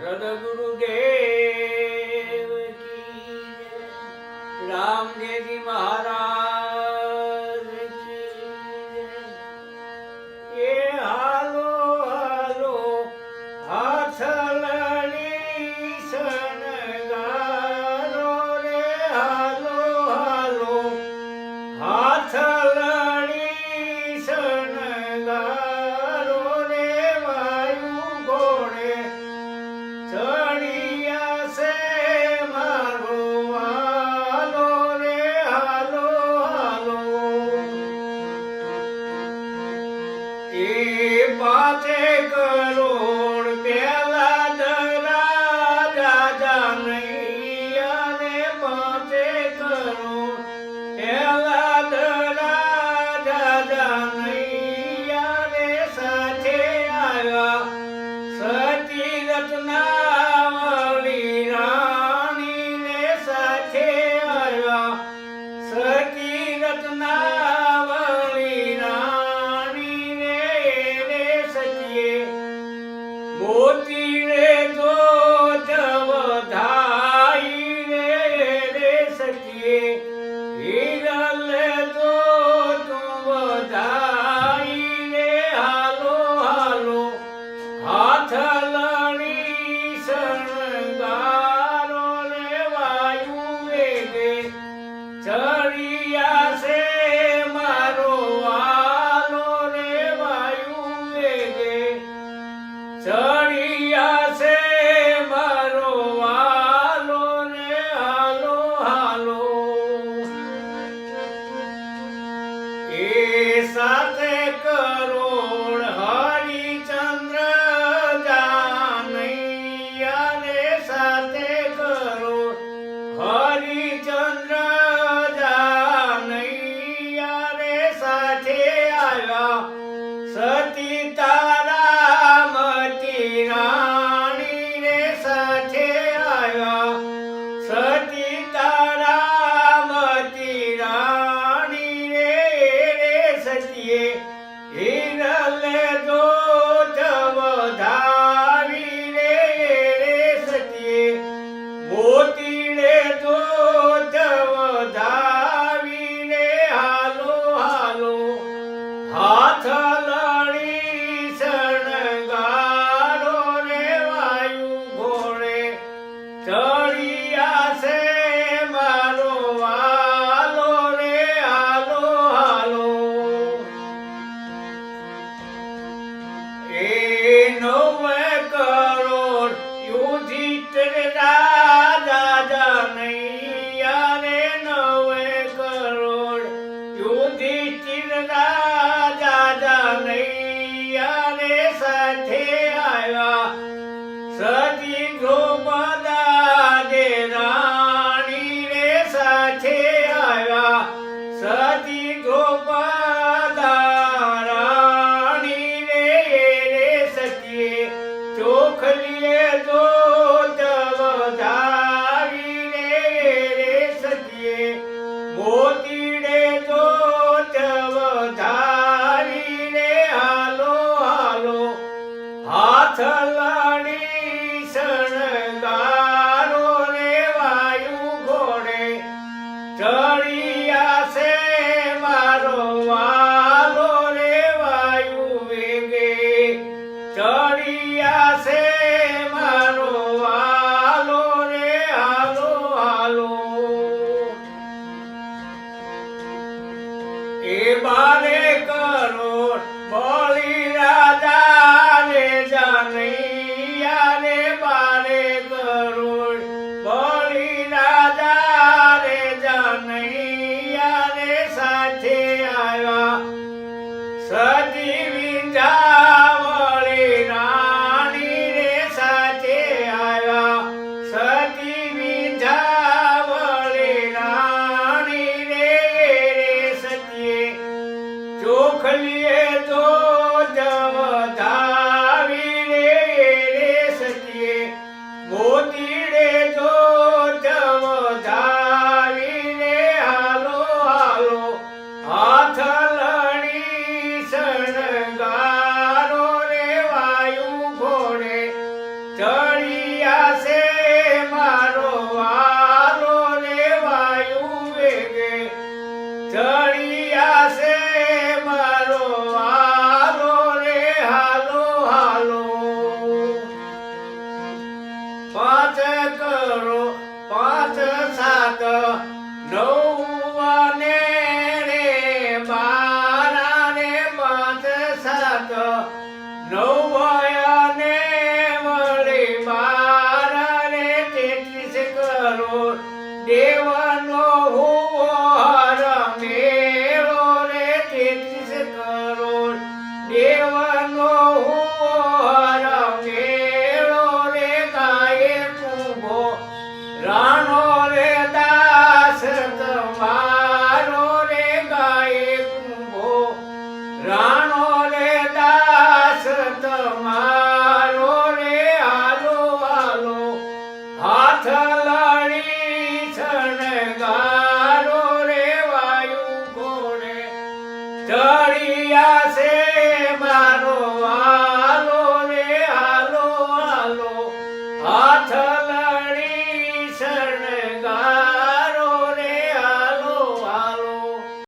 સદગુરુદેવ કી જય. રામદેવજી મહારાજ કી જય. એ હાલો હાલો હાથ લડી શણગારો રે, હાલો હાલો હાથ લડી શણગારો રે, વાયુ ઘોડે ચડિયા છે મારો વાલો રે, હાલો હાલો. એ પાંચે કરોડ પેલા દરા દાદા નહીં, અને પાંચે કરોડ પેલા દરા દાદા નહીં, અને સાથે આવ્યા સતી રત્નાવલી રાણી ને, સાથે આવ્યા સતી રત્નાવલી રાણી ને, રે સતીએ મોતી રે જોત વધાઈ રે સતીએ હિરલ જોત વધાઈ રે, હાલો હાલો હાથ લડી શણગારો રે, વાયુ વેગે ચડિયા છે મારો વાલો રે, વાયુ વેગે ચડિયા છે મારો વાલો રે, હાલો હાલો. એ સાતે કરોડ હરિચંદ્ર જાનૈયા ને, સાતે કરોડ હરિચંદ્ર જાનૈયા રે, સાથે આવ્યા સતી તારામતી રાણી રે, સાથે આવ્યા સતી તારામતી રાણી રે, સતીએ હિરલ જોત વધાવી રે, સતીએ મોતી રે જોત વધાવી રે, હાલો હાલો હાથ લડી શણગારો રે, વાયુ ઘોડે ચડિયા છે મારો વાલો રે, હાલો હાલો. એ 9 કરોડ યુધિષ્ઠિર રાજા નહીં, અને 9 કરોડ યુધિષ્ઠિર રાજા નહીં, અને સાથે આવ્યા સતી દ્રૌપદી રાણી રે, સાથે આવ્યા સતી દ્રૌપદી રાણી રે, સતીએ ચોખલીએ જોત વધાવી રે, સતીએ મોતી રે જોત વધાવી રે, હાલો હાલો હાથ લડી શણગારો રે, વાયુ ઘોડે ચડિયા છે મારો વાલો રે, વાયુ વેગે ચડિયા છે મારો વાલો રે, હાલો હાલો. એ 12 કરોડ બળી રાજા રે જાનૈયા ને, 12 કરોડ બળી રાજા રે જાનૈયા ને, સાથે આવ્યા સતી વિંધ્યાવળી રાણી રે, સાથે આવ્યા સતી વિંધ્યાવળી રાણી રે, સતીએ ચોખલીએ જોત વધાવી રે, સતીએ મોતી રે જોત વધાવી રે, હાલો હાલો હાથ લડી શણગારો રે, વાયુ ઘોડે ચડિયા ચડિયા છે મારો હાલો રે હાલો હાલો. પાંચ કરો પાંચ સાત નવ અને રે બારા ને પાંચ સાત નવ અને વળી બારા રે 33 કરોડ દેવનો હુંવાર મેળો રે 33 કરોડ દેવનો હુંવાર મેળો રે ગાયે કુંભો રાણો રે દાસ તમારો રે ગાયે કુંભો રાણો રે દાસ તમારો રે હાલો હાલો હાથ લડી શણગારો રે વાયુ ઘોડે ચડિયા છે